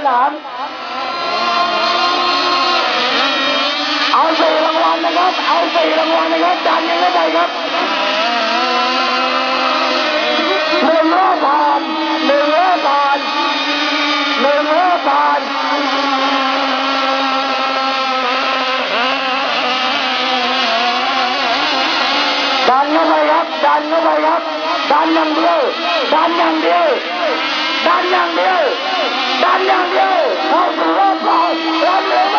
นามเอาสี่รางวัลนะครับเอาสี่รางวัลนะครับดันยังไม่ได้ครับหนึ่งรอบผ่านหนึ่งรอบผ่านหนึ่งรอบผ่านดันเข้าไปครับดันเข้าไปครับดันอย่างเดียวดันอย่างเดียวดันอย่างเดียวดันอย่างเดียวเข้าสู่รอบผ่านดันเลย